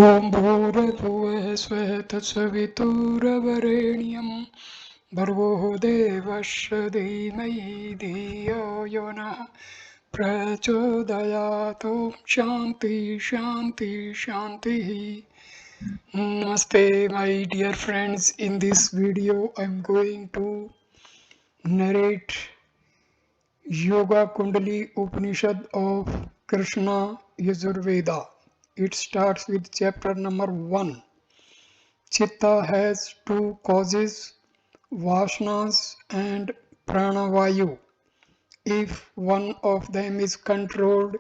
ॐ भूर्भुवः स्वः तत्सवितुर्वरेण्यं भर्गो देवस्य धीमहि धियो यो नः प्रचोदयात्। ॐ शान्ति शान्ति शान्तिः. Namaste my dear friends. In this video I am going to narrate Yoga-Kundalini Upanishad of Krishna Yajurveda. It starts with chapter number 1. Chitta has two causes, Vasanas and Prana. If one of them is controlled,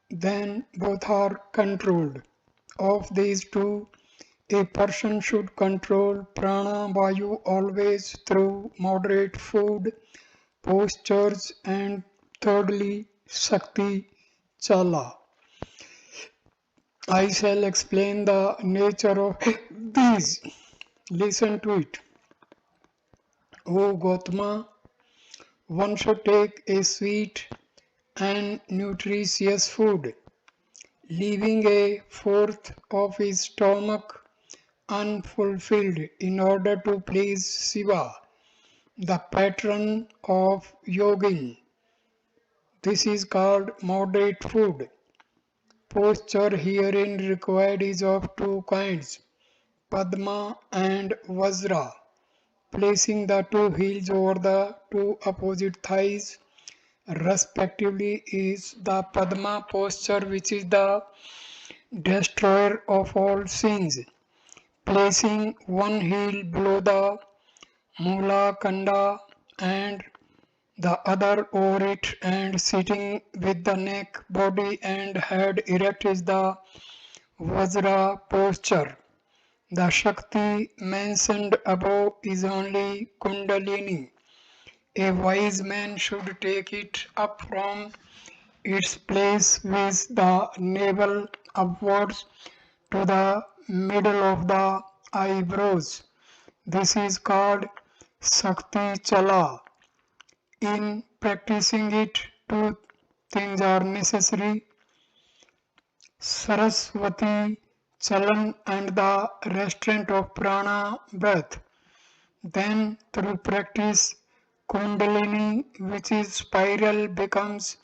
then both are controlled. Of these two, a person should control Prana always through moderate food, postures, and thirdly, Shakti Chala. I shall explain the nature of these. Listen to it. O Gautama, one should take a sweet and nutritious food, leaving a fourth of his stomach unfulfilled in order to please Shiva, the patron of yogin. This is called moderate food. Posture herein required is of two kinds, Padma and Vajra. Placing the two heels over the two opposite thighs respectively is the Padma posture, which is the destroyer of all sins. Placing one heel below the Mula Kanda and the other over it and sitting with the neck, body and head erect is the Vajra posture. The Shakti mentioned above is only Kundalini. A wise man should take it up from its place with the navel upwards to the middle of the eyebrows. This is called Shakti Chala. In practicing it, two things are necessary: Saraswati Chalan and the restraint of prana breath. Then, through practice, Kundalini, which is spiral, becomes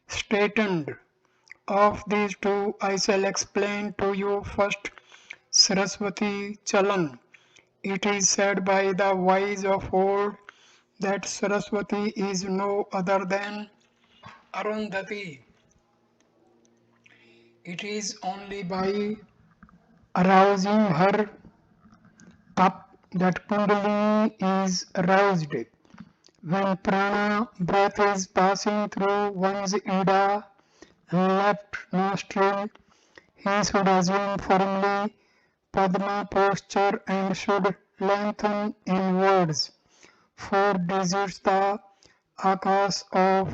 straightened. Of these two, I shall explain to you first Saraswati Chalan. It is said by the wise of old that Saraswati is no other than Arundhati. It is only by arousing her up that Kundalini is aroused. When prana breath is passing through one's ida and left nostril, he should assume firmly Padma posture and should lengthen inwards 4 digits the akas of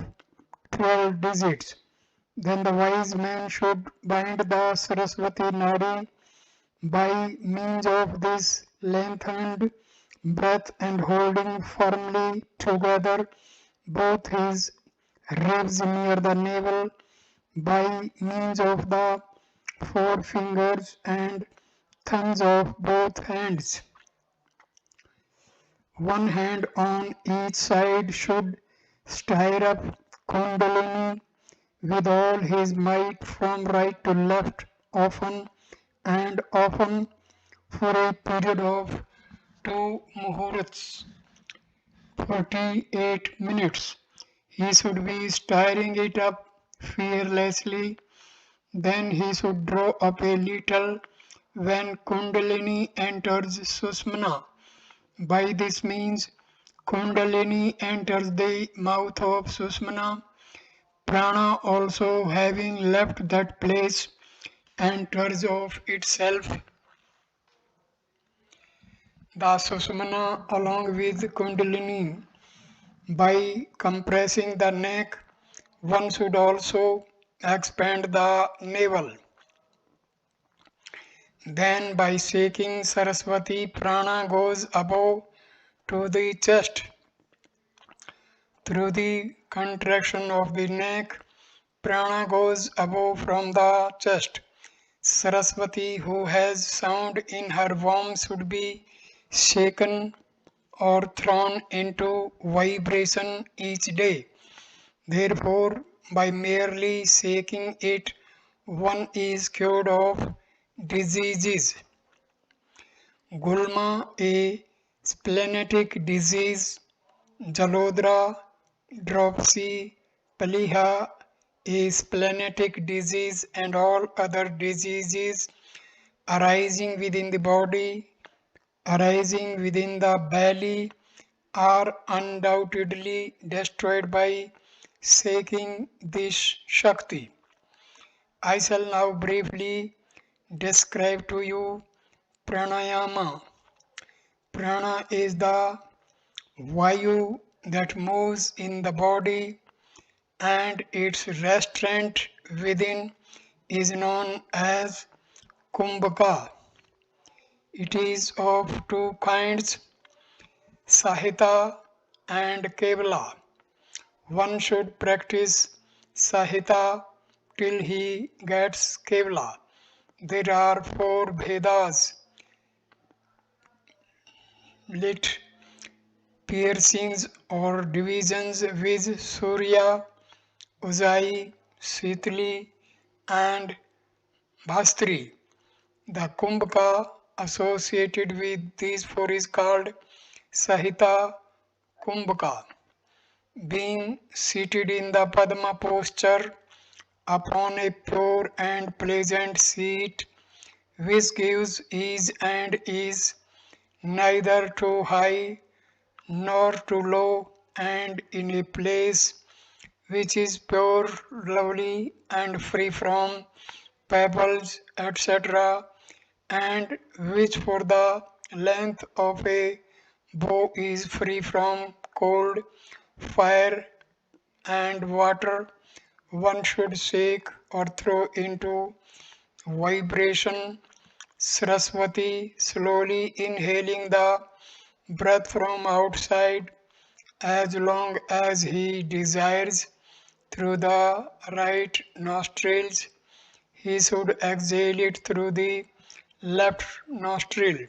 12 digits. Then the wise man should bind the Saraswati Nadi by means of this lengthened breath and holding firmly together both his ribs near the navel by means of the forefingers and thumbs of both hands. One hand on each side should stir up Kundalini with all his might from right to left, often and often for a period of 2 muhurats, 48 minutes. He should be stirring it up fearlessly. Then he should draw up a little when Kundalini enters Susmana. By this means, Kundalini enters the mouth of Susmana. Prana also having left that place enters of itself the Susmana along with Kundalini. By compressing the neck, one should also expand the navel. Then by shaking Saraswati, prana goes above to the chest. Through the contraction of the neck, prana goes above from the chest. Saraswati, who has sound in her womb, should be shaken or thrown into vibration each day. Therefore, by merely shaking it, one is cured of diseases. Gulma, a splenetic disease, Jalodra, dropsy, Paliha, a splenetic disease, and all other diseases arising within the body, arising within the belly, are undoubtedly destroyed by shaking this Shakti. I shall now briefly describe to you pranayama. Prana is the Vayu that moves in the body, and its restraint within is known as Kumbhaka. It is of two kinds, Sahita and Kevala. One should practice Sahita till he gets Kevala. There are four Vedas, lit piercings or divisions with Surya, Ujjayi, Shitali, and Bhastri. The Kumbhaka associated with these four is called Sahita Kumbhaka. Being seated in the Padma posture upon a pure and pleasant seat, which gives ease and is neither too high nor too low, and in a place which is pure, lovely, and free from pebbles, etc., and which for the length of a bow is free from cold, fire, and water, one should shake or throw into vibration Saraswati, slowly inhaling the breath from outside as long as he desires through the right nostrils. He should exhale it through the left nostril.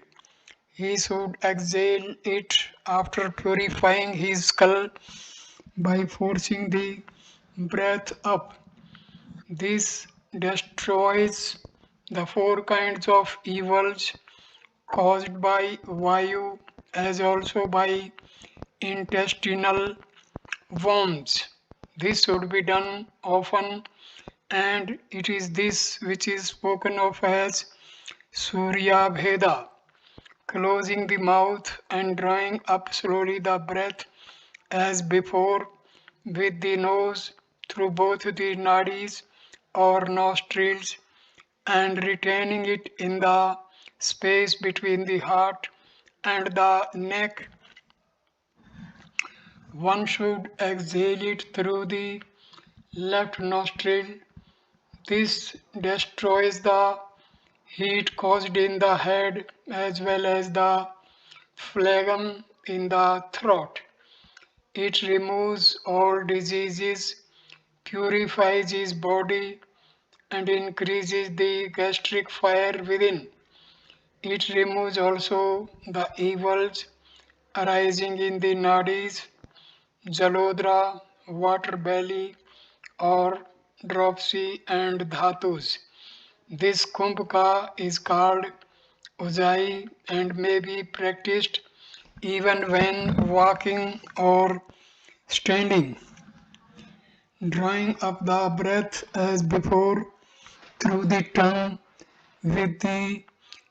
He should exhale it after purifying his skull by forcing the breath up. This destroys the four kinds of evils caused by Vayu as also by intestinal worms. This should be done often, and it is this which is spoken of as Surya Bheda, closing the mouth and drawing up slowly the breath as before with the nose through both the nadis or nostrils and retaining it in the space between the heart and the neck. One should exhale it through the left nostril. This destroys the heat caused in the head as well as the phlegm in the throat. It removes all diseases, purifies his body, and increases the gastric fire within. It removes also the evils arising in the nadis, jalodra, water belly, or dropsy and dhatus. This kumbhaka is called ujjayi and may be practiced even when walking or standing. Drawing up the breath as before through the tongue with the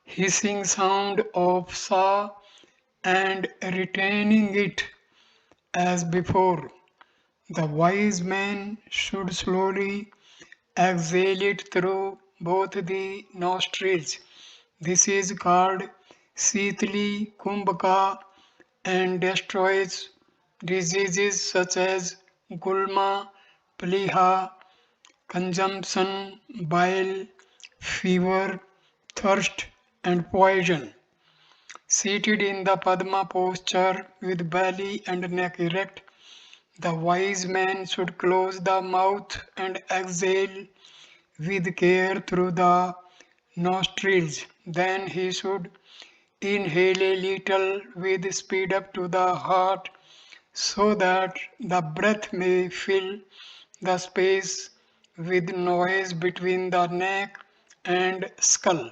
hissing sound of sa and retaining it as before. The wise man should slowly exhale it through both the nostrils. This is called Sitali Kumbhaka and destroys diseases such as gulma, pliha, consumption, bile, fever, thirst, and poison. Seated in the Padma posture with belly and neck erect, the wise man should close the mouth and exhale with care through the nostrils. Then he should inhale a little with speed up to the heart so that the breath may fill the space with noise between the neck and skull.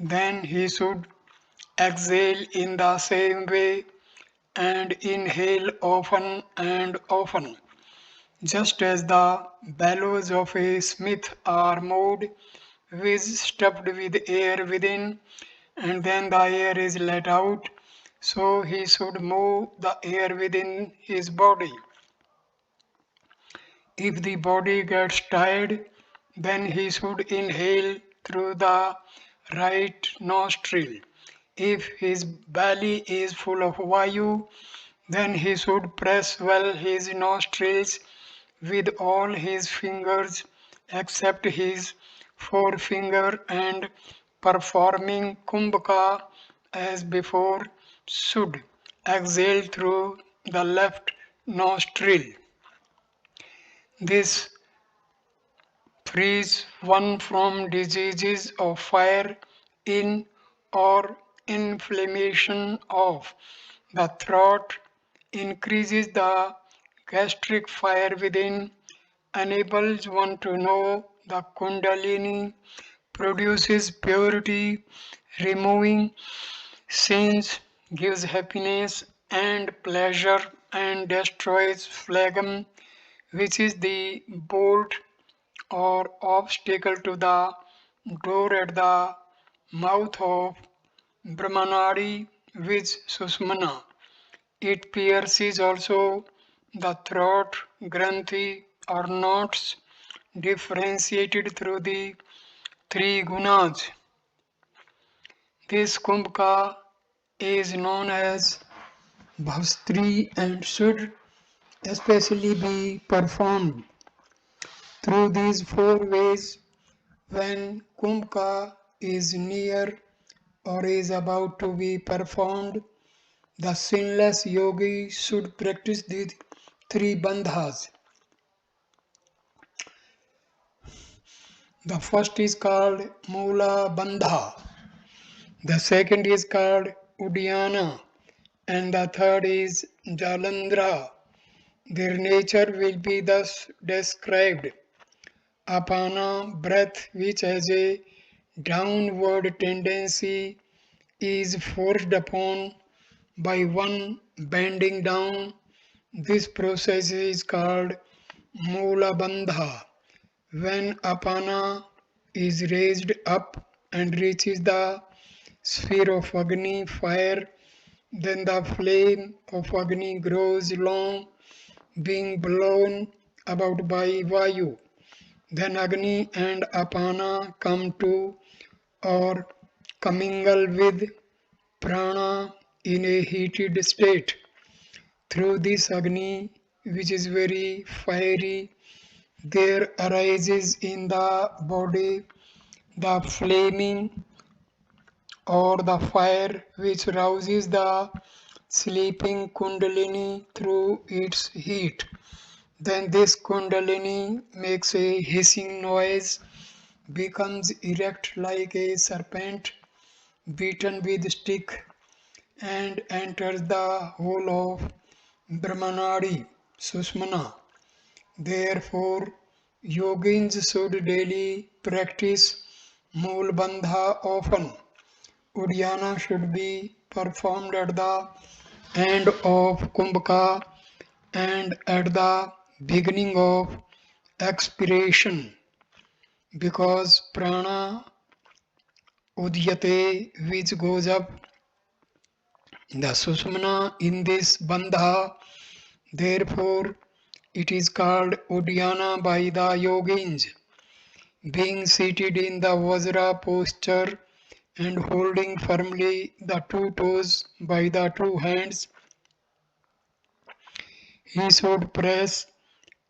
Then he should exhale in the same way and inhale often and often. Just as the bellows of a smith are moved with stuffed with air within and then the air is let out, so he should move the air within his body. If the body gets tired, then he should inhale through the right nostril. If his belly is full of vayu, then he should press well his nostrils with all his fingers except his forefinger and performing kumbhaka as before should exhale through the left nostril. This frees one from diseases of fire in or inflammation of the throat, increases the gastric fire within, enables one to know the Kundalini, produces purity, removing sins, gives happiness and pleasure, and destroys phlegm, which is the bolt or obstacle to the door at the mouth of Brahmanadi with Susmana. It pierces also the throat granthi or knots differentiated through the three gunas. This kumbhaka is known as bhavstri and should especially be performed through these four ways when kumbhaka is near or is about to be performed. The sinless yogi should practice the three bandhas. The first is called Mula Bandha, the second is called Uddiyana, and the third is Jalandhara. Their nature will be thus described. Apana, breath which has a downward tendency, is forced upon by one bending down. This process is called Mula Bandha. When Apana is raised up and reaches the sphere of Agni fire, then the flame of Agni grows long, being blown about by Vayu. Then Agni and Apana come to or commingle with Prana in a heated state. Through this Agni, which is very fiery, there arises in the body the flaming or the fire which rouses the sleeping Kundalini through its heat. Then this Kundalini makes a hissing noise, becomes erect like a serpent beaten with stick, and enters the hole of Brahmanadi, Susmana. Therefore, yogins should daily practice Mool Bandha often. Uddiyana should be performed at the end of Kumbhaka and at the beginning of expiration, because prana udyate, which goes up the susumna in this bandha. Therefore, it is called Uddiyana by the yogins. Being seated in the Vajra posture and holding firmly the two toes by the two hands, he should press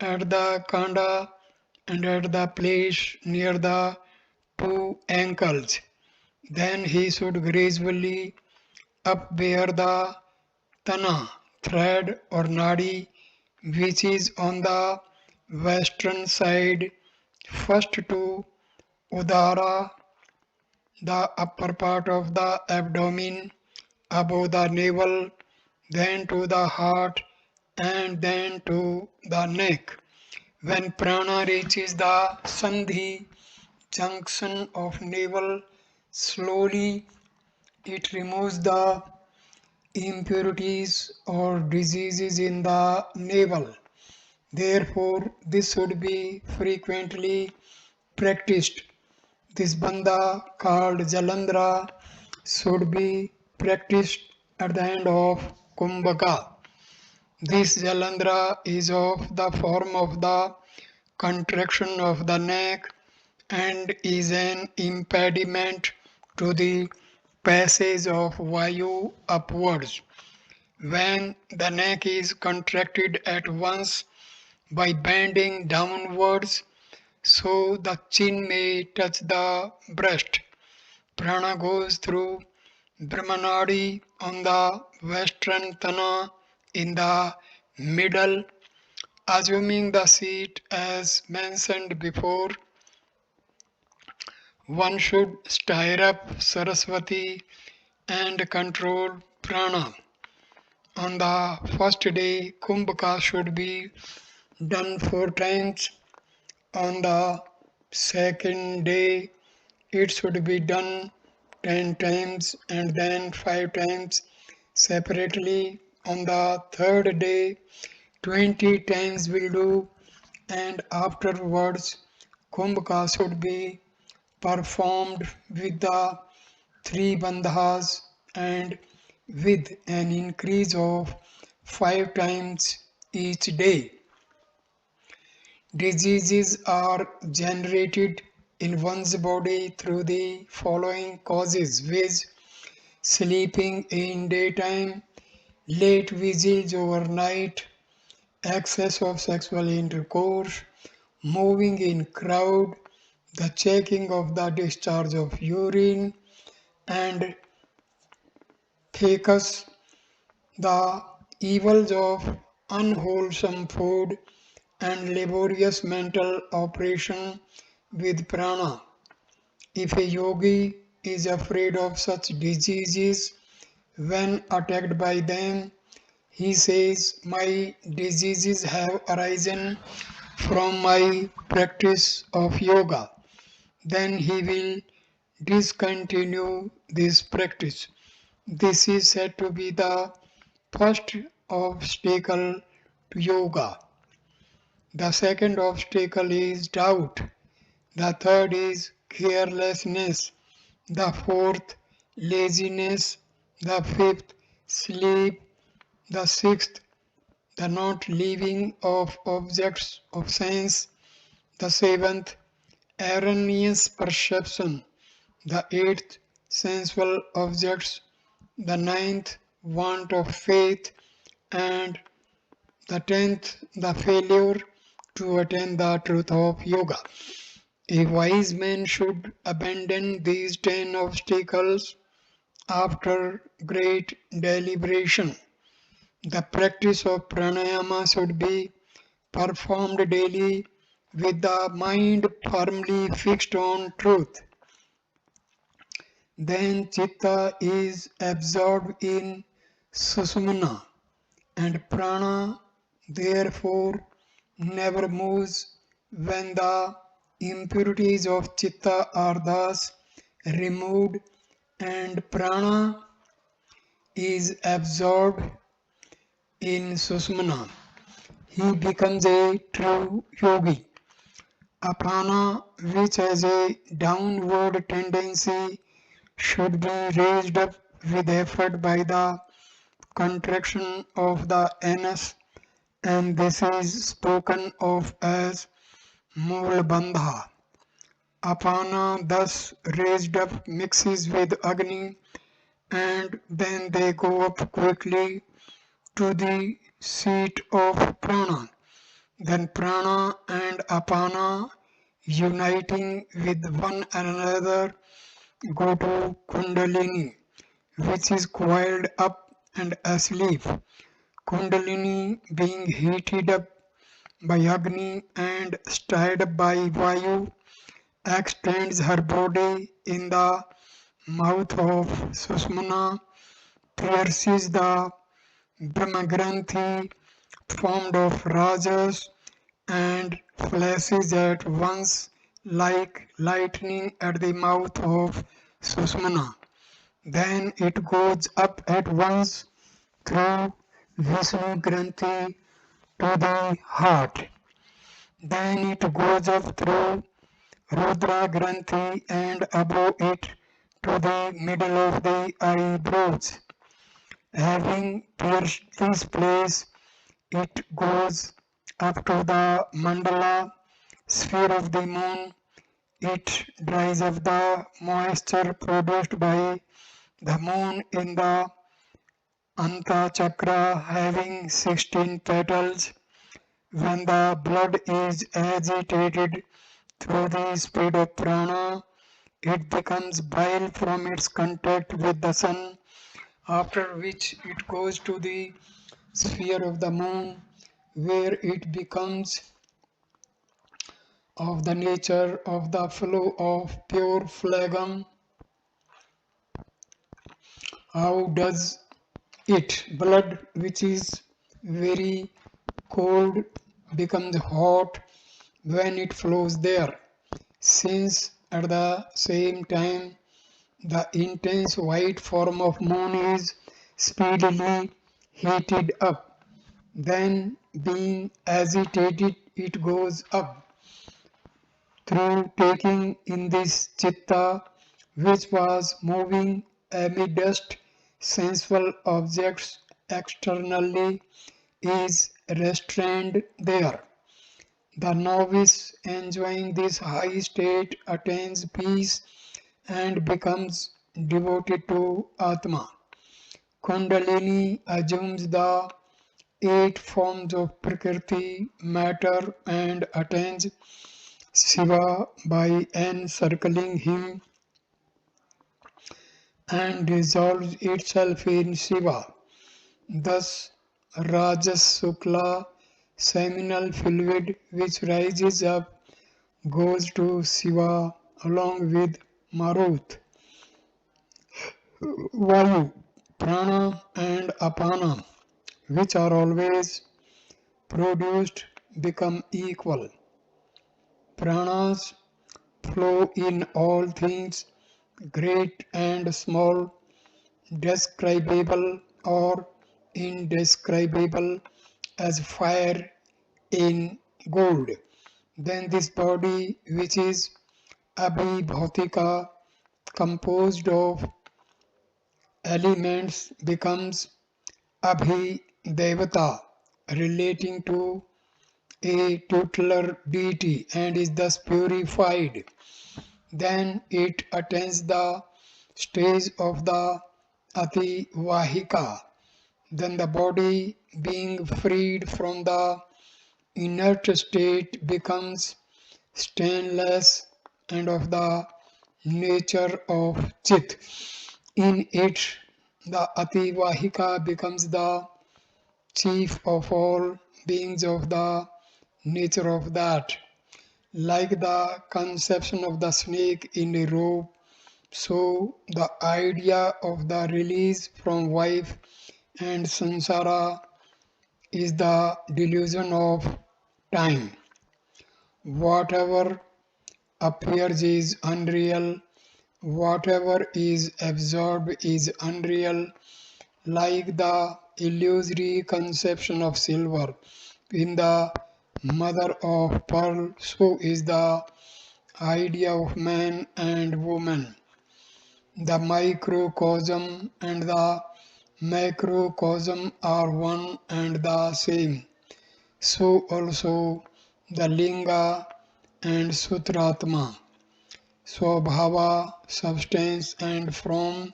at the khanda and at the place near the two ankles. Then he should gradually upbear the tana, thread or nadi, which is on the western side, first to Udara the upper part of the abdomen, above the navel, then to the heart, and then to the neck. When prana reaches the sandhi junction of navel, slowly it removes the impurities or diseases in the navel. Therefore, this should be frequently practiced. This bandha called Jalandhara should be practiced at the end of Kumbhaka. This Jalandhara is of the form of the contraction of the neck and is an impediment to the passage of Vayu upwards. When the neck is contracted at once by bending downwards, so the chin may touch the breast. Prana goes through Brahmanadi on the western thana in the middle, assuming the seat as mentioned before. One should stir up Saraswati and control prana. On the first day, Kumbhaka should be done 4 times. On the second day, it should be done 10 times and then 5 times separately. On the third day, 20 times will do, and afterwards, Kumbhaka should be performed with the 3 bandhas and with an increase of 5 times each day. Diseases are generated in one's body through the following causes, viz. Sleeping in daytime, late vigils overnight, excess of sexual intercourse, moving in crowd, the checking of the discharge of urine, and thecus, the evils of unwholesome food and laborious mental operation with prana. If a yogi is afraid of such diseases, when attacked by them, he says, "My diseases have arisen from my practice of yoga." Then he will discontinue this practice. This is said to be the first obstacle to yoga. The second obstacle is doubt. The third is carelessness. The fourth, laziness. The fifth, sleep. The sixth, the not leaving of objects of sense. The seventh, erroneous perception. The eighth, sensual objects. The ninth, want of faith. And the 10th, the failure to attain the truth of yoga. A wise man should abandon these 10 obstacles after great deliberation. The practice of pranayama should be performed daily with the mind firmly fixed on truth. Then Chitta is absorbed in Susumna, and prana therefore never moves when the impurities of Chitta are thus removed and prana is absorbed in Susumna. He becomes a true yogi. Apana, which has a downward tendency, should be raised up with effort by the contraction of the anus, and this is spoken of as Mool Bandha. Apana, thus raised up, mixes with Agni, and then they go up quickly to the seat of prana. Then prana and apana, uniting with one another, go to Kundalini, which is coiled up and asleep. Kundalini, being heated up by Agni and stirred by Vayu, extends her body in the mouth of Sushumna pierces the Brahmagranthi formed of rajas and flashes at once like lightning at the mouth of Sushumna. Then it goes up at once through Vishnu Granthi to the heart. Then it goes up through Rudra Granthi and above it to the middle of the eyebrows. Having pierced this place, it goes up to the mandala sphere of the moon. It dries up the moisture produced by the moon in the Anta Chakra having 16 petals. When the blood is agitated through the speed of prana, it becomes bile from its contact with the sun, after which it goes to the sphere of the moon, where it becomes of the nature of the flow of pure phlegm. How does it? Blood which is very cold becomes hot when it flows there, since at the same time the intense white form of moon is speedily heated up. Then, being agitated, it goes up through taking in this Chitta, which was moving amidst sensual objects externally, is restrained there. The novice enjoying this high state attains peace and becomes devoted to Atma. Kundalini assumes the 8 forms of Prakriti, matter, and attains Shiva by encircling him and dissolves itself in Shiva. Thus, Rajas Sukla, seminal fluid which rises up, goes to Shiva along with Marut. Vayu, Prana, and Apana, which are always produced, become equal. Pranas flow in all things, great and small, describable or indescribable, as fire in gold. Then this body, which is Abhibhautika, composed of elements, becomes Abhidevata, relating to a tutelar deity, and is thus purified. Then it attains the stage of the Ativahika. Then the body, being freed from the inert state, becomes stainless and of the nature of Chit. In it, the Ativahika becomes the chief of all beings of the nature of that. Like the conception of the snake in a rope, so the idea of the release from wife and samsara is the delusion of time. Whatever appears is unreal, whatever is absorbed is unreal, like the illusory conception of silver in the mother of pearl, so is the idea of man and woman. The microcosm and the macrocosm are one and the same. So also the linga and sutratma, swabhava, substance and form,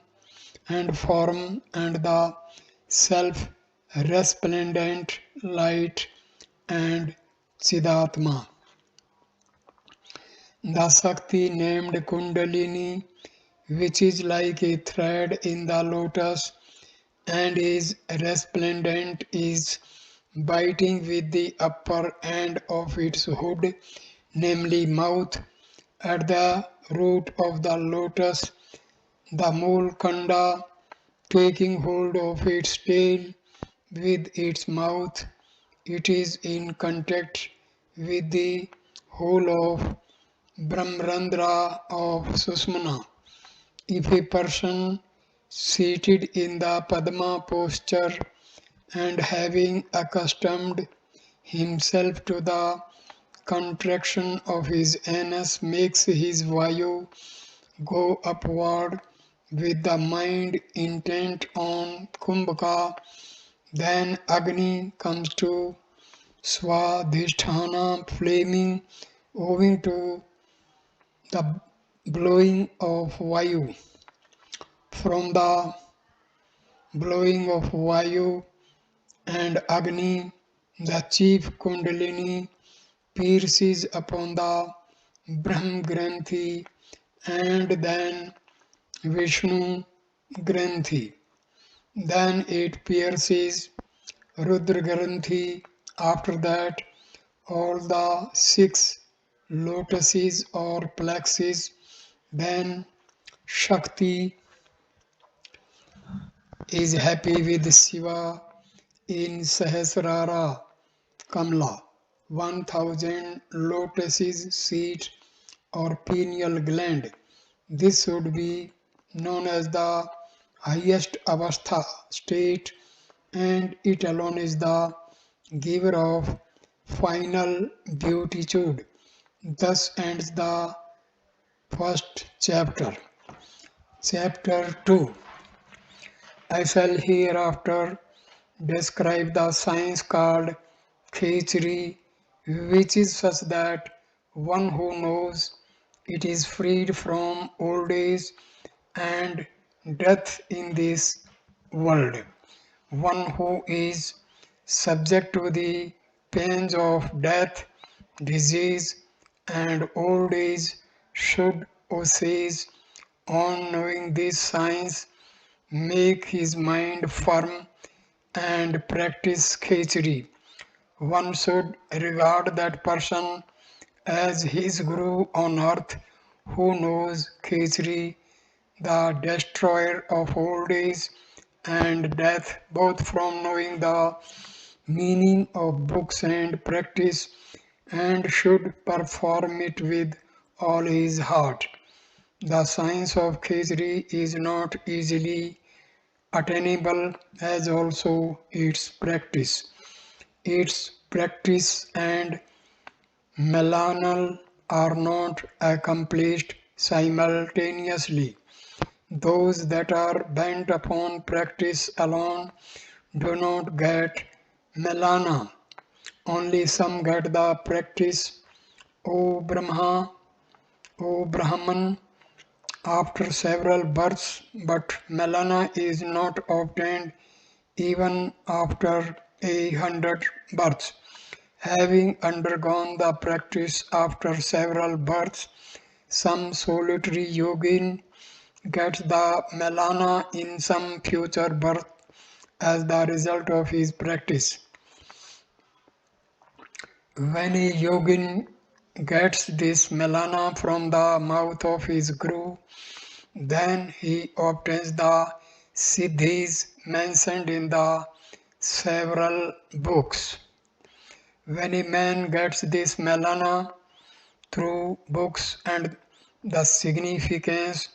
and the self resplendent light and Siddhatma. The Shakti named Kundalini, which is like a thread in the lotus and is resplendent, is biting with the upper end of its hood, namely mouth, at the root of the lotus, the mole khanda taking hold of its tail with its mouth. It is in contact with the whole of Brahmarandra of Susmana. If a person seated in the Padma posture and having accustomed himself to the contraction of his anus makes his vayu go upward with the mind intent on Kumbhaka, then Agni comes to Swadhisthana flaming owing to the blowing of Vayu. From the blowing of Vayu and Agni, the chief Kundalini pierces upon the Brahm Granthi and then Vishnu Granthi. Then it pierces Rudra Granthi. After that, all the 6 lotuses or plexus. Then Shakti is happy with Shiva in Sahasrara Kamla. 1000 lotuses seat or pineal gland. This should be known as the highest avastha state, and it alone is the giver of final beatitude. Thus ends the first chapter. Chapter 2. I shall hereafter describe the science called Khechri, which is such that one who knows it is freed from old age and death in this world. One who is subject to the pains of death, disease, and old age should osage on knowing this science, make his mind firm, and practice Khechri. One should regard that person as his guru on earth who knows Khechri, the destroyer of old age and death, both from knowing the meaning of books and practice, and should perform it with all his heart. The science of Khechri is not easily attainable, as also its practice. Its practice and melanal are not accomplished simultaneously. Those that are bent upon practice alone do not get melana. Only some get the practice. O Brahma, O Brahman, after several births, but melana is not obtained even after 100 births. Having undergone the practice after several births, some solitary yogin gets the melana in some future birth as the result of his practice. When a yogin gets this melana from the mouth of his guru, then he obtains the siddhis mentioned in the several books. When a man gets this melana through books and the significance,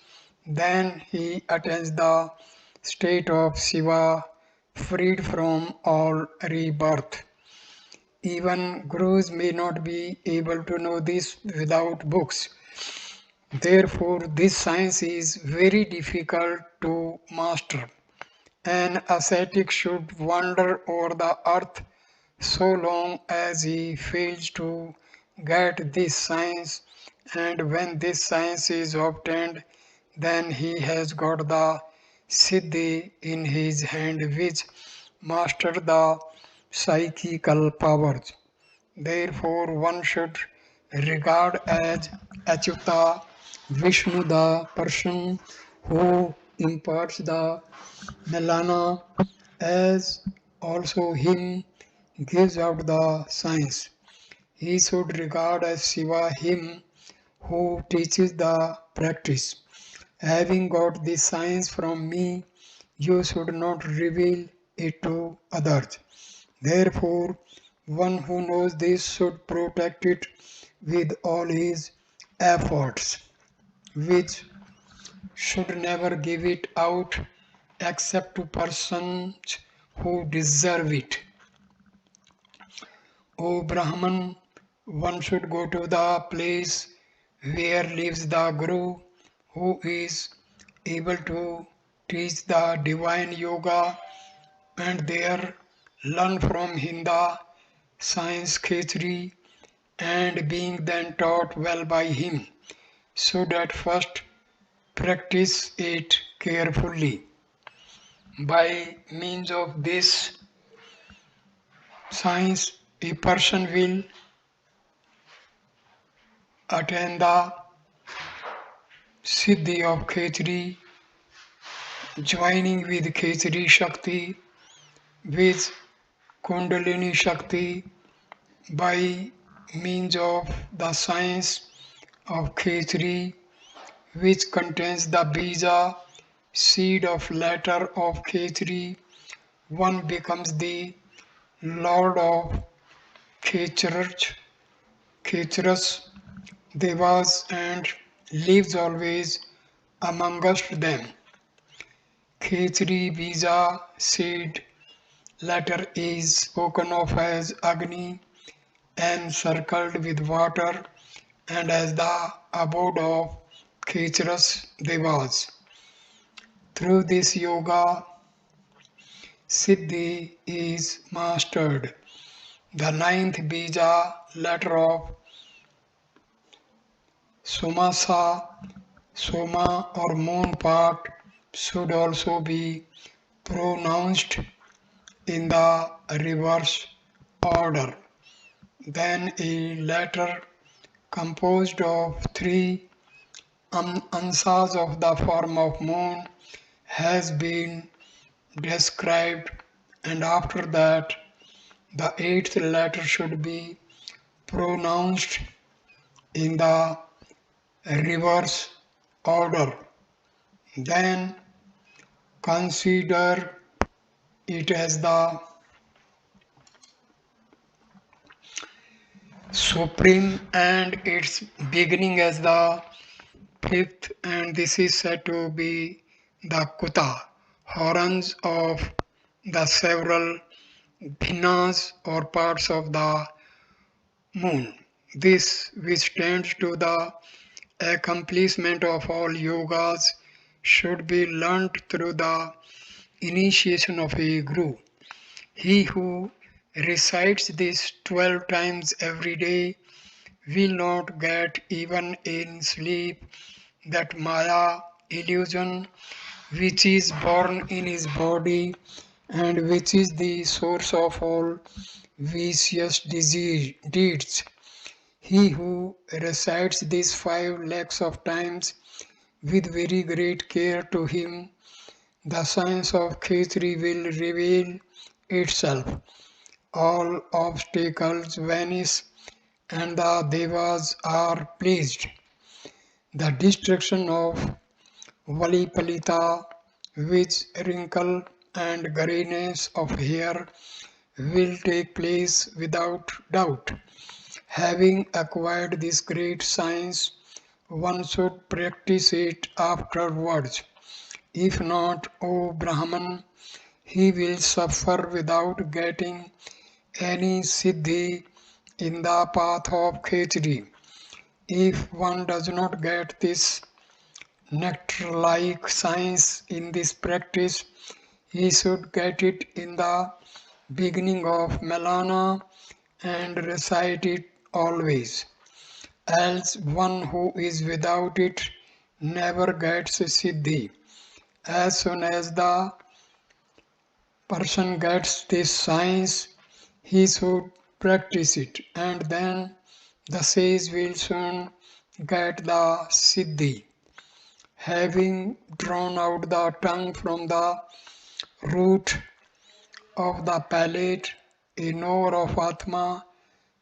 then he attains the state of Shiva, freed from all rebirth. Even gurus may not be able to know this without books. Therefore, this science is very difficult to master. An ascetic should wander over the earth so long as he fails to get this science, and when this science is obtained, then he has got the siddhi in his hand which master the psychical powers. Therefore, one should regard as Achyuta Vishnu the person who imparts the melana, as also him gives out the science. He should regard as Shiva him who teaches the practice. Having got this science from me, you should not reveal it to others. Therefore, one who knows this should protect it with all his efforts, which should never give it out except to persons who deserve it. O Brahman, one should go to the place where lives the Guru who is able to teach the divine yoga and there learn from him the science Khetri and being then taught well by him, so that first practice it carefully. By means of this science, a person will attain the Siddhi of Khetri, joining with Khetri Shakti, with Kundalini Shakti by means of the science of Khetri, which contains the bija, seed of letter of Khetri. One becomes the Lord of Khetras, Devas, and lives always amongst them. Khetri bija seed letter is spoken of as Agni, encircled with water, and as the abode of Khetras Devas. Through this yoga, Siddhi is mastered. The ninth bija letter of Somasa, Soma or moon part should also be pronounced in the reverse order. Then a letter composed of three ansas of the form of moon has been described, and after that the eighth letter should be pronounced in the reverse order. Then consider it as the supreme and its beginning as the fifth, and this is said to be the Kuta, horns of the several bhinas or parts of the moon. This, which tends to the accomplishment of all yogas, should be learnt through the initiation of a guru. He who recites this 12 times every day will not get even in sleep that Maya illusion which is born in his body and which is the source of all vicious deeds. He who recites these 5 lakhs of times with very great care to him, the science of Khetri will reveal itself. All obstacles vanish and the Devas are pleased. The destruction of Valipalita, which wrinkle and grayness of hair, will take place without doubt. Having acquired this great science, one should practice it afterwards. If not, O Brahman, he will suffer without getting any siddhi in the path of Khetri. If one does not get this nectar-like science in this practice, he should get it in the beginning of Melana and recite it always. Else one who is without it never gets siddhi. As soon as the person gets this science, he should practice it, and then the sage will soon get the siddhi. Having drawn out the tongue from the root of the palate, a knower of Atma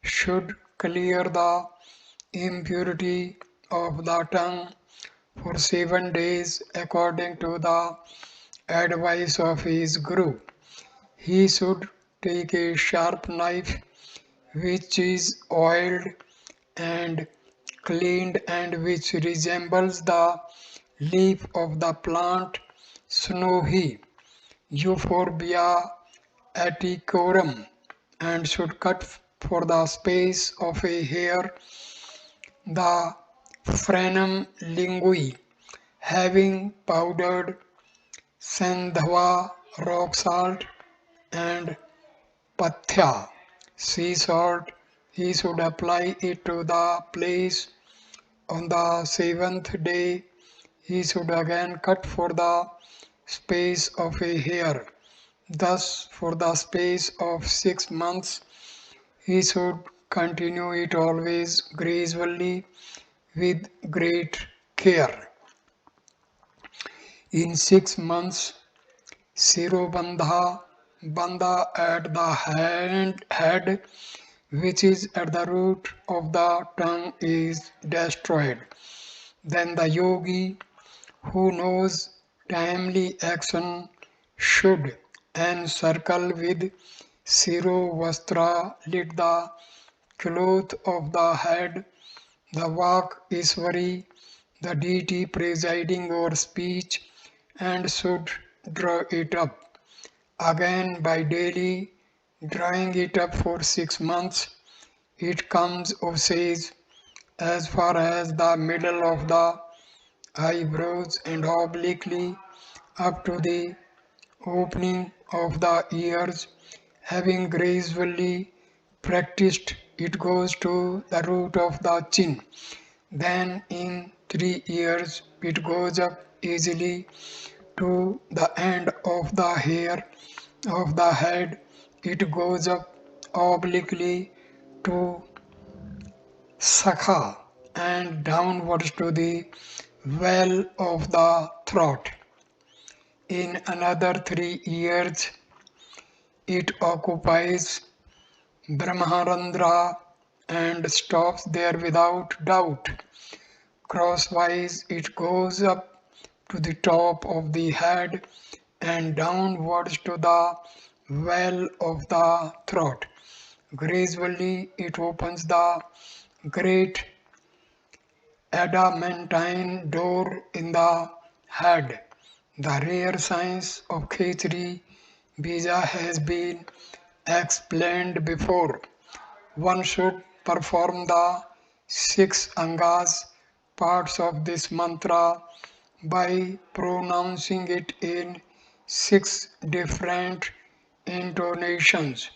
should clear the impurity of the tongue for 7 days according to the advice of his guru. He should take a sharp knife which is oiled and cleaned and which resembles the leaf of the plant Snowy Euphorbia aticorum, and should cut for the space of a hair the frenum lingui, having powdered sandhava, rock salt, and pathya, sea salt. He should apply it to the place. On the seventh day, he should again cut for the space of a hair. Thus, for the space of 6 months, he should continue it always gradually with great care. In 6 months, Sirobandha, Bandha at the head, which is at the root of the tongue, is destroyed. Then the yogi who knows timely action should encircle with Siro Vastra, lit the cloth of the head, the Vak Iswari, the deity presiding over speech, and should draw it up. Again, by daily drawing it up for 6 months, it comes or says as far as the middle of the eyebrows and obliquely up to the opening of the ears. Having gradually practiced, it goes to the root of the chin. Then in 3 years it goes up easily to the end of the hair of the head. It goes up obliquely to sakha and downwards to the well of the throat. In another 3 years it occupies Brahmarandra and stops there without doubt. Crosswise it goes up to the top of the head and downwards to the well of the throat. Gradually it opens the great adamantine door in the head. The rare science of Khetri Bija has been explained before. One should perform the 6 angas, parts of this mantra, by pronouncing it in 6 different intonations.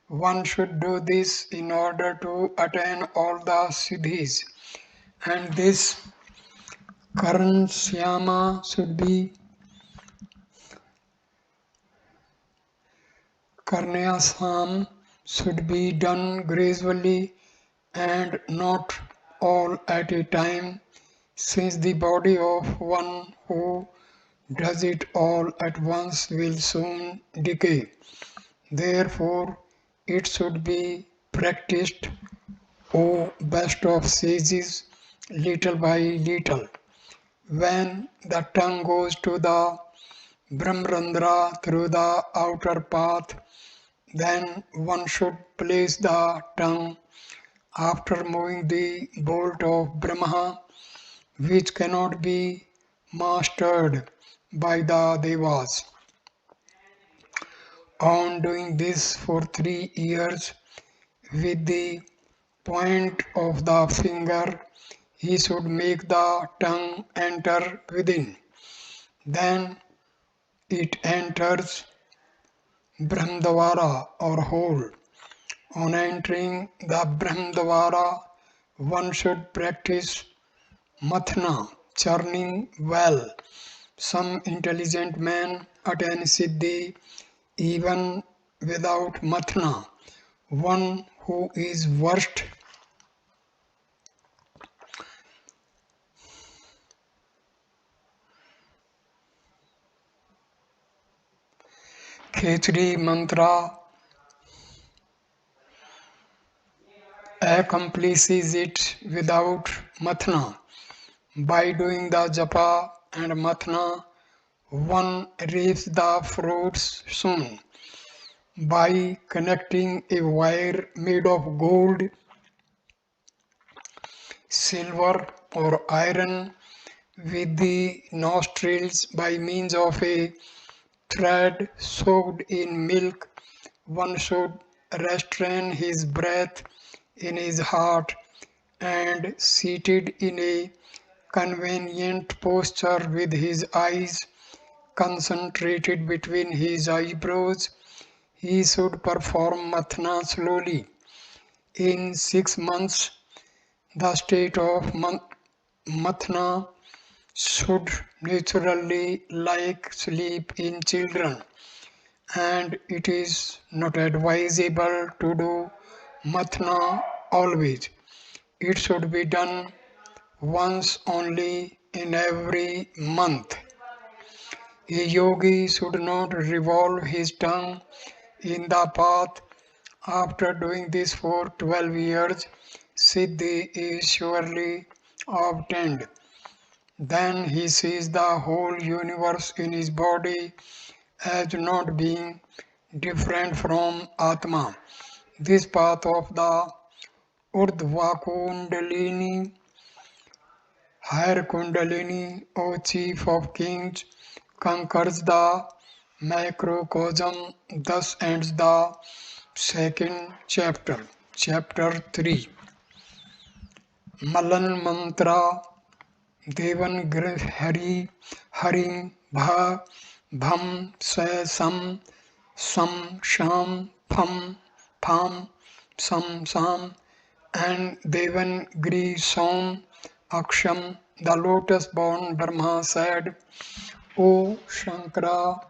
One should do this in order to attain all the siddhis, and this Karansyama Karnayasam should be done gradually and not all at a time, since the body of one who does it all at once will soon decay. Therefore, it should be practiced, O best of sages, little by little. When the tongue goes to the Brahmarandra through the outer path, then one should place the tongue after moving the bolt of Brahma, which cannot be mastered by the Devas. On doing this for 3 years with the point of the finger, he should make the tongue enter within. Then it enters Brahmdvara or hole. On entering the Brahmdvara, one should practice Mathna, churning well. Some intelligent men attain Siddhi even without Mathna. One who is versed Khetri mantra accomplishes it without Mathna. By doing the japa and mathna, one reaps the fruits soon. By connecting a wire made of gold, silver, or iron with the nostrils by means of a thread soaked in milk, one should restrain his breath in his heart and seated in a convenient posture with his eyes concentrated between his eyebrows, he should perform mathna slowly. In 6 months, the state of mathna should naturally like sleep in children, and it is not advisable to do mathna always. It should be done once only in every month. A yogi should not revolve his tongue in the path. After doing this for 12 years, Siddhi is surely obtained. Then he sees the whole universe in his body as not being different from Atma. This path of the Urdhva Kundalini, higher Kundalini, O Chief of Kings, conquers the macrocosm. Thus ends the second chapter. Chapter 3. Malan Mantra Devan Hari Harim Bha Bham Sa Sam Sam Sham Pham Pham Sam Sam and Devan Gri Som Aksham. The lotus born Brahma said, O Shankara,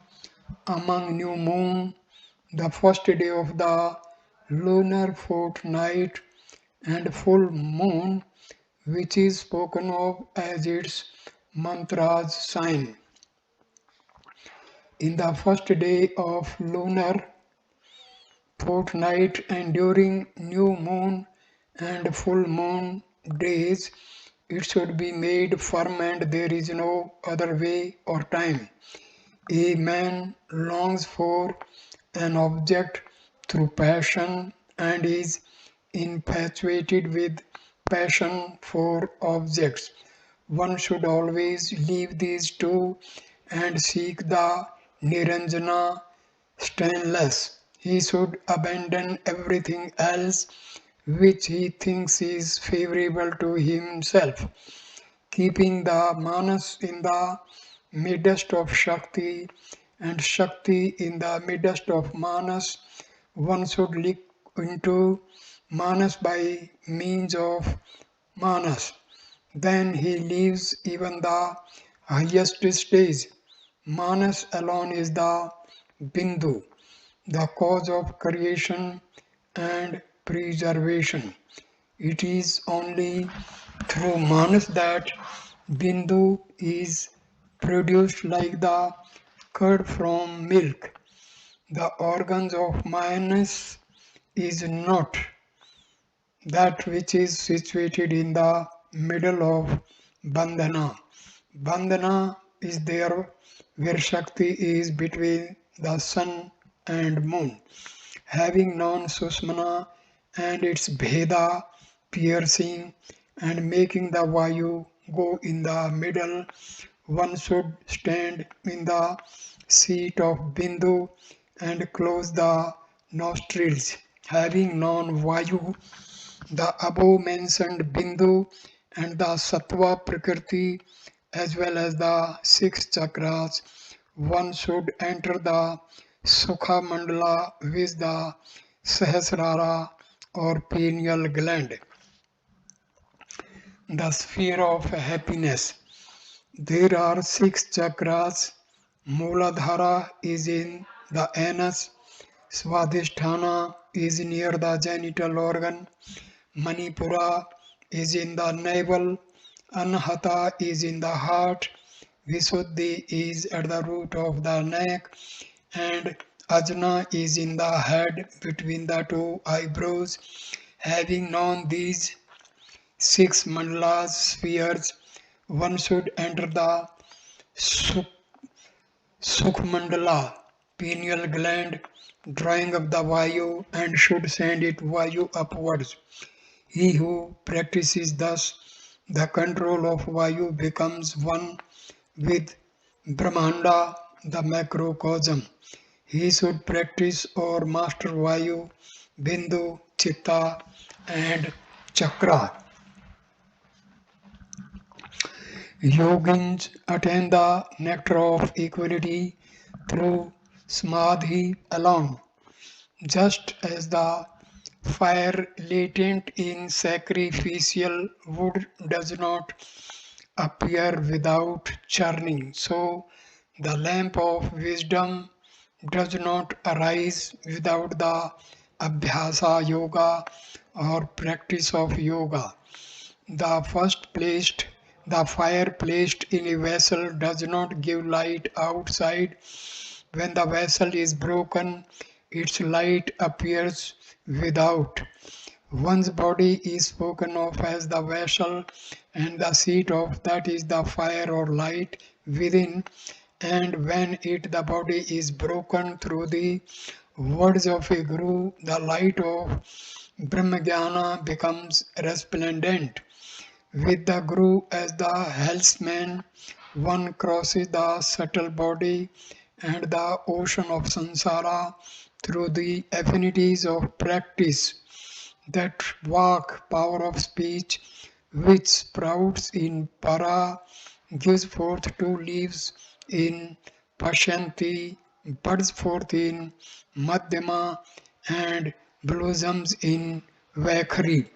among new moon, the first day of the lunar fortnight and full moon, which is spoken of as its mantra's sign. In the first day of lunar fortnight and during new moon and full moon days, it should be made firm and there is no other way or time. A man longs for an object through passion and is infatuated with passion for objects. One should always leave these two and seek the Niranjana stainless. He should abandon everything else which he thinks is favorable to himself. Keeping the manas in the midst of Shakti and Shakti in the midst of manas, one should look into manas by means of manas. Then he leaves even the highest stage. Manas alone is the bindu, the cause of creation and preservation. It is only through manas that bindu is produced like the curd from milk. The organs of manas is not that which is situated in the middle of bandhana. Bandhana is there where Shakti is between the sun and moon. Having known Susmana and its Bheda piercing and making the Vayu go in the middle, one should stand in the seat of Bindu and close the nostrils. Having known Vayu, the above mentioned Bindu and the Sattva Prakriti as well as the 6 chakras, one should enter the Sukha Mandala with the Sahasrara or pineal gland, the sphere of happiness. There are 6 chakras. Mooladhara is in the anus, Swadhisthana is near the genital organ, Manipura is in the navel, Anahata is in the heart, Visuddhi is at the root of the neck, and Ajna is in the head between the two eyebrows. Having known these 6 mandalas spheres, one should enter the Sukhmandala, pineal gland, drawing up the Vayu and should send it Vayu upwards. He who practices thus the control of Vayu becomes one with Brahmanda, the macrocosm. He should practice or master Vayu, Bindu, Chitta and Chakra. Yogins attain the nectar of equality through Samadhi alone, just as the fire latent in sacrificial wood does not appear without churning. So the lamp of wisdom does not arise without the Abhyasa Yoga or practice of yoga. The fire placed in a vessel does not give light outside. When the vessel is broken, its light appears without. One's body is spoken of as the vessel, and the seat of that is the fire or light within. And when the body is broken through the words of a guru, the light of Brahmajnana becomes resplendent. With the Guru as the helmsman, one crosses the subtle body and the ocean of samsara through the affinities of practice. That vak, power of speech, which sprouts in para, gives forth two leaves in pashanti, buds forth in madhyama, and blossoms in vakhari.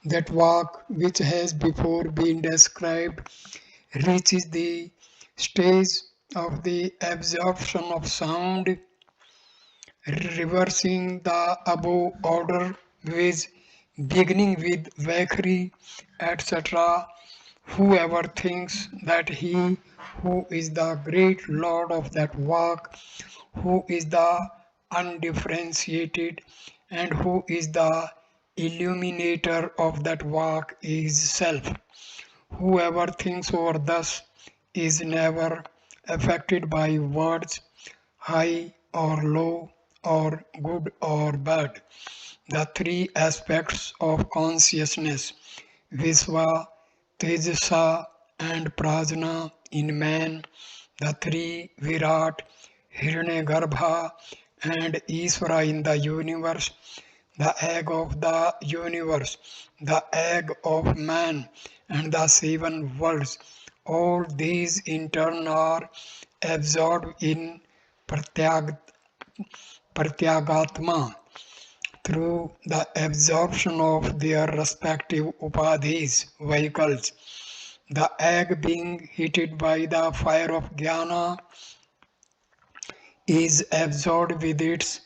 That vak, which has before been described, reaches the stage of the absorption of sound, reversing the above order with beginning with vakhari, etc. Whoever thinks that he who is the great Lord of that vak, who is the undifferentiated, and who is the illuminator of that vak is self. Whoever thinks over thus is never affected by words, high or low, or good or bad. The three aspects of consciousness, Visva, Tejasa, and Prajna in man, the three Virat, Hiranyagarbha, and Isvara in the universe, the egg of the universe, the egg of man, and the seven worlds. All these in turn are absorbed in Pratyagatma through the absorption of their respective upadhis, vehicles. The egg being heated by the fire of jnana is absorbed with its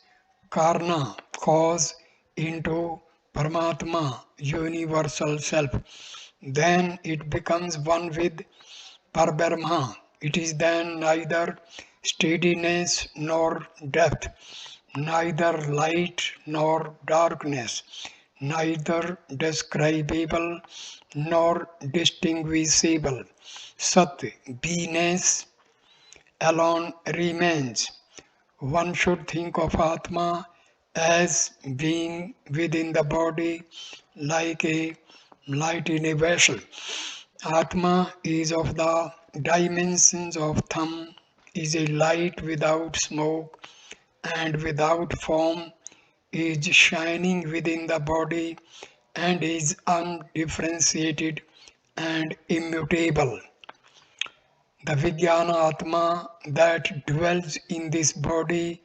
karna, cause, into Paramatma, universal self. Then it becomes one with Parbrahma. It is then neither steadiness nor depth, neither light nor darkness, neither describable nor distinguishable. Sat, beingness alone remains. One should think of Atma as being within the body like a light in a vessel. Atma is of the dimensions of thumb, is a light without smoke and without form, is shining within the body and is undifferentiated and immutable. The Vijnana Atma that dwells in this body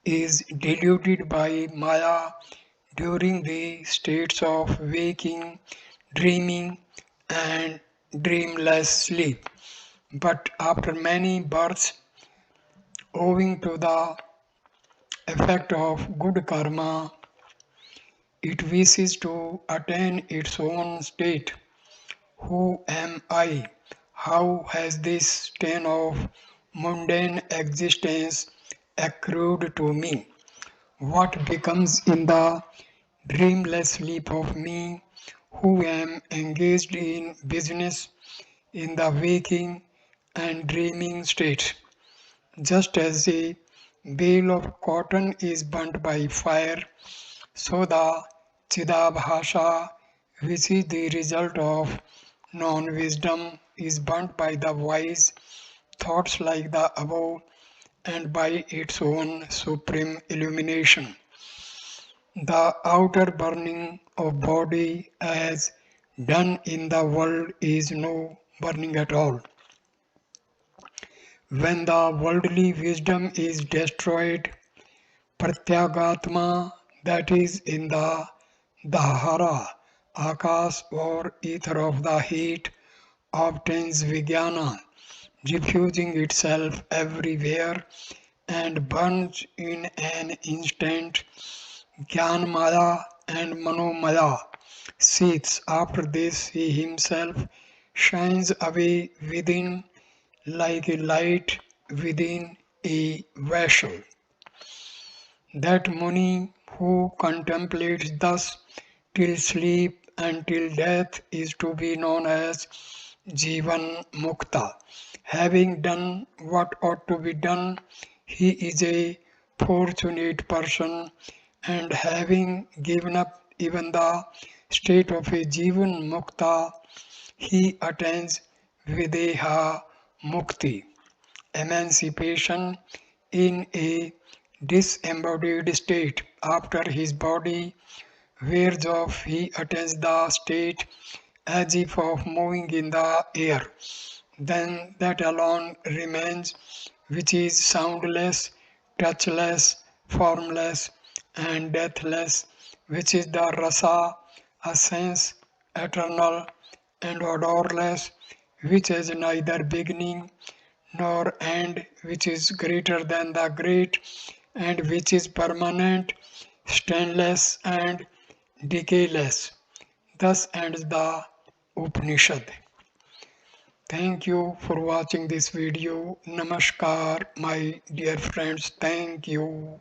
is deluded by Maya during the states of waking, dreaming, and dreamless sleep. But after many births, owing to the effect of good karma, it wishes to attain its own state. Who am I? How has this stain of mundane existence accrued to me? What becomes in the dreamless sleep of me who am engaged in business, in the waking and dreaming states. Just as a bale of cotton is burnt by fire, so the Chidabhasha, which is the result of non-wisdom, is burnt by the wise thoughts like the above and by its own supreme illumination. The outer burning of body as done in the world is no burning at all. When the worldly wisdom is destroyed, Pratyagatma, that is in the Dahara, Akas or ether of the heat, obtains Vijnana, diffusing itself everywhere and burns in an instant. Jnanmaya and Manomaya cease. After this, he himself shines away within like a light within a vessel. That Muni who contemplates thus till sleep and till death is to be known as Jivan Mukta. Having done what ought to be done, he is a fortunate person, and having given up even the state of a Jivan Mukta, he attains Videha Mukti, emancipation in a disembodied state. After his body wears off, he attains the state as if of moving in the air. Then that alone remains, which is soundless, touchless, formless, and deathless, which is the rasa, a sense, eternal and odorless, which has neither beginning nor end, which is greater than the great, and which is permanent, stainless, and decayless. Thus ends the Upanishad. Thank you for watching this video. Namaskar, my dear friends. Thank you.